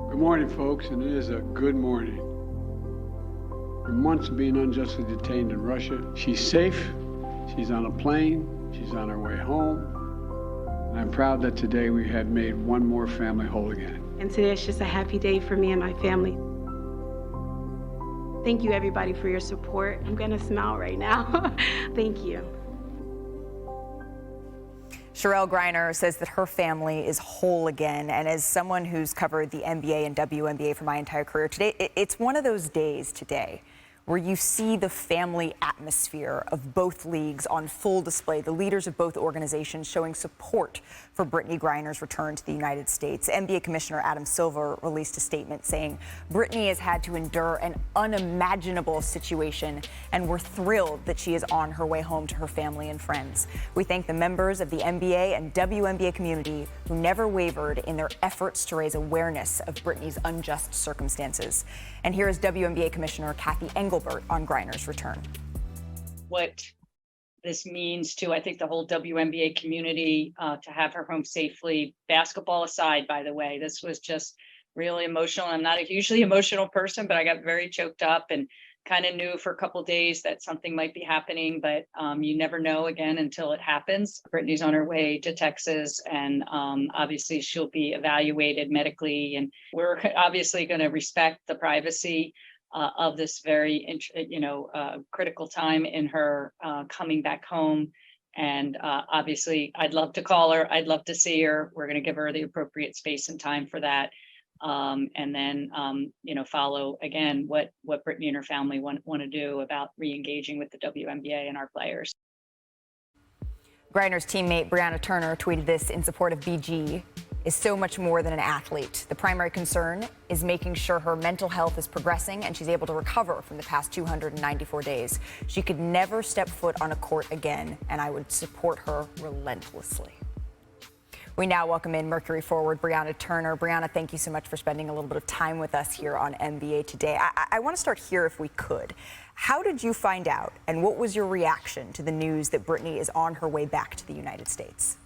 Good morning, folks, and it is a good morning. For months of being unjustly detained in Russia, she's safe, she's on a plane, she's on her way home, and I'm proud that today we have made one more family whole again. And today is just a happy day for me and my family. Thank you, everybody, for your support. I'm gonna smile right now. Thank you. Brittney Griner says that her family is whole again, and as someone who's covered the NBA and WNBA for my entire career, today it's one of those days today where you see the family atmosphere of both leagues on full display. The leaders of both organizations showing support for Brittney Griner's return to the United States. NBA Commissioner Adam Silver released a statement saying Brittney has had to endure an unimaginable situation, and we're thrilled that she is on her way home to her family and friends. We thank the members of the NBA and WNBA community who never wavered in their efforts to raise awareness of Brittney's unjust circumstances. And here is WNBA Commissioner Cathy Engelbert on Griner's return. What this means to, I think, the whole WNBA community to have her home safely. Basketball aside, by the way, this was just really emotional. I'm not a hugely emotional person, but I got very choked up and kind of knew for a couple of days that something might be happening, but you never know again until it happens. Brittney's on her way to Texas, and obviously she'll be evaluated medically, and we're obviously going to respect the privacy of this very, critical time in her coming back home. And obviously, I'd love to call her. I'd love to see her. We're going to give her the appropriate space and time for that. And then, follow again what Brittney and her family want to do about re-engaging with the WNBA and our players. Griner's teammate Brianna Turner tweeted this in support of BG is so much more than an athlete. The primary concern is making sure her mental health is progressing and she's able to recover from the past 294 days. She could never step foot on a court again, and I would support her relentlessly. We now welcome in Mercury forward Brianna Turner. Brianna, thank you so much for spending a little bit of time with us here on NBA Today. I want to start here if we could. How did you find out, and what was your reaction to the news that Brittney is on her way back to the United States?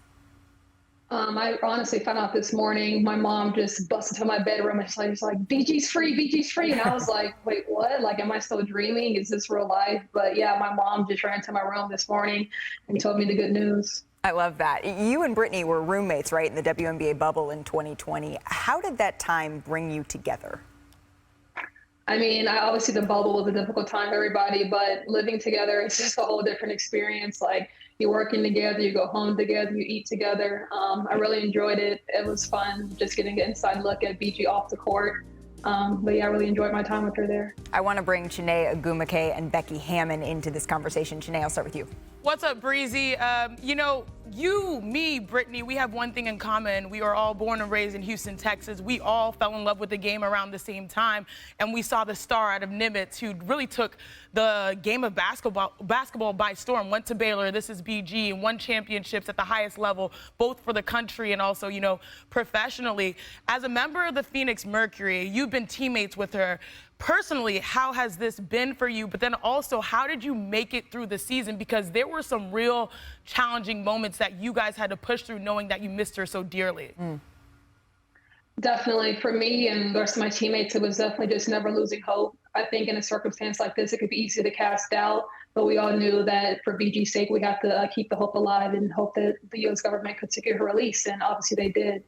I honestly found out this morning. My mom just busted to my bedroom and she's like, BG's free, BG's free. And I was like, wait, what? Like, am I still dreaming? Is this real life? But yeah, my mom just ran to my room this morning and told me the good news. I love that. You and Brittney were roommates, right, in the WNBA bubble in 2020. How did that time bring you together? I mean, obviously the bubble was a difficult time for everybody, but living together, it's just a whole different experience. Like, you're working together, you go home together, you eat together. I really enjoyed it. It was fun just getting an inside look at BG off the court. But yeah, I really enjoyed my time with her there. I want to bring Chiney Ogwumike and Becky Hammon into this conversation. Chiney, I'll start with you. What's up, Breezy? You, me, Brittney, we have one thing in common. We are all born and raised in Houston, Texas. We all fell in love with the game around the same time, and we saw the star out of Nimitz who really took the game of basketball by storm, went to Baylor, this is BG, and won championships at the highest level, both for the country and also, professionally. As a member of the Phoenix Mercury, you've been teammates with her. Personally, how has this been for you? But then also, how did you make it through the season? Because there were some real challenging moments that you guys had to push through knowing that you missed her so dearly. Definitely. For me and the rest of my teammates, it was definitely just never losing hope. I think in a circumstance like this, it could be easy to cast doubt, but we all knew that for BG's sake, we have to keep the hope alive and hope that the U.S. government could secure her release, and obviously they did.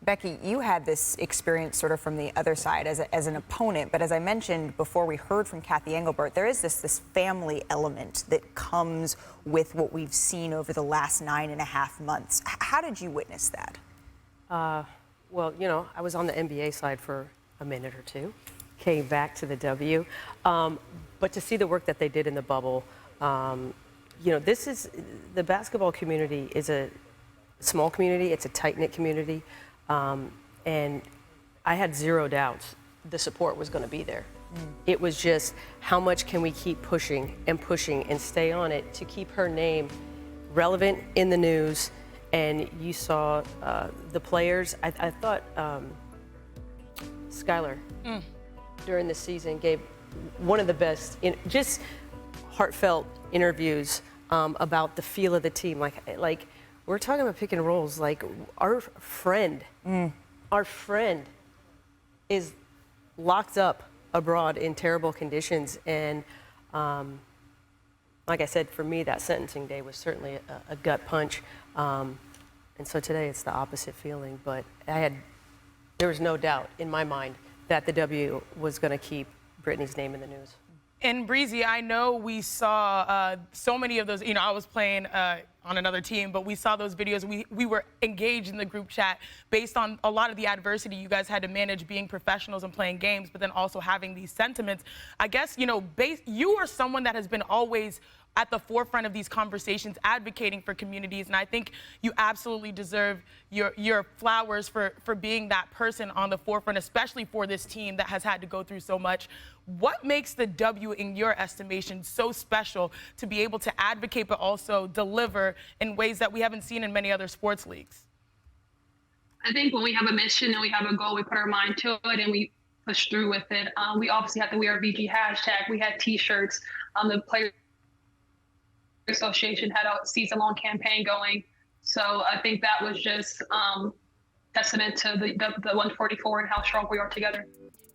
Becky, you had this experience sort of from the other side as an opponent, but as I mentioned before we heard from Cathy Engelbert, there is this family element that comes with what we've seen over the last 9.5 months. How did you witness that? Well, I was on the NBA side for a minute or two, came back to the W, but to see the work that they did in the bubble, this is, the basketball community is a small community, it's a tight-knit community. And I had zero doubts the support was going to be there. It was just how much can we keep pushing and stay on it to keep her name relevant in the news. And you saw the players. I thought Skylar during the season gave one of the best, just heartfelt interviews about the feel of the team. Like we're talking about pick and rolls. Like our friend is locked up abroad in terrible conditions. And like I said, for me, that sentencing day was certainly a gut punch. And so today it's the opposite feeling. But there was no doubt in my mind that the W was going to keep Brittney's name in the news. And Breezy, I know we saw so many of those, I was playing on another team, but we saw those videos. We were engaged in the group chat based on a lot of the adversity you guys had to manage being professionals and playing games, but then also having these sentiments. I guess, you are someone that has been always at the forefront of these conversations, advocating for communities, and I think you absolutely deserve your flowers for being that person on the forefront, especially for this team that has had to go through so much. What makes the W, in your estimation, so special to be able to advocate but also deliver in ways that we haven't seen in many other sports leagues? I think when we have a mission and we have a goal, we put our mind to it and we push through with it. We obviously have to wear a VG hashtag. We had T-shirts. The Players Association had a season-long campaign going. So I think that was just testament to the 144 and how strong we are together.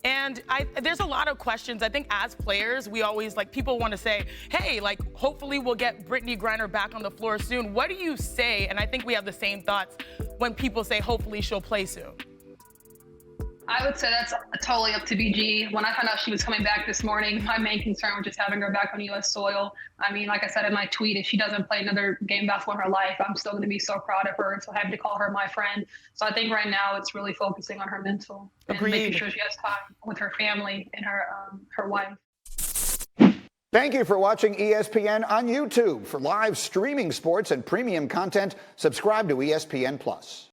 And there's a lot of questions. I think as players, we always, people want to say, hey, hopefully we'll get Brittney Griner back on the floor soon. What do you say? And I think we have the same thoughts when people say, hopefully she'll play soon. I would say that's totally up to BG. When I found out she was coming back this morning, my main concern was just having her back on U.S. soil. I mean, like I said in my tweet, if she doesn't play another game basketball in her life, I'm still going to be so proud of her and so happy to call her my friend. So I think right now it's really focusing on her mental and making sure she has time with her family and her wife. Thank you for watching ESPN on YouTube. For live streaming sports and premium content, subscribe to ESPN+.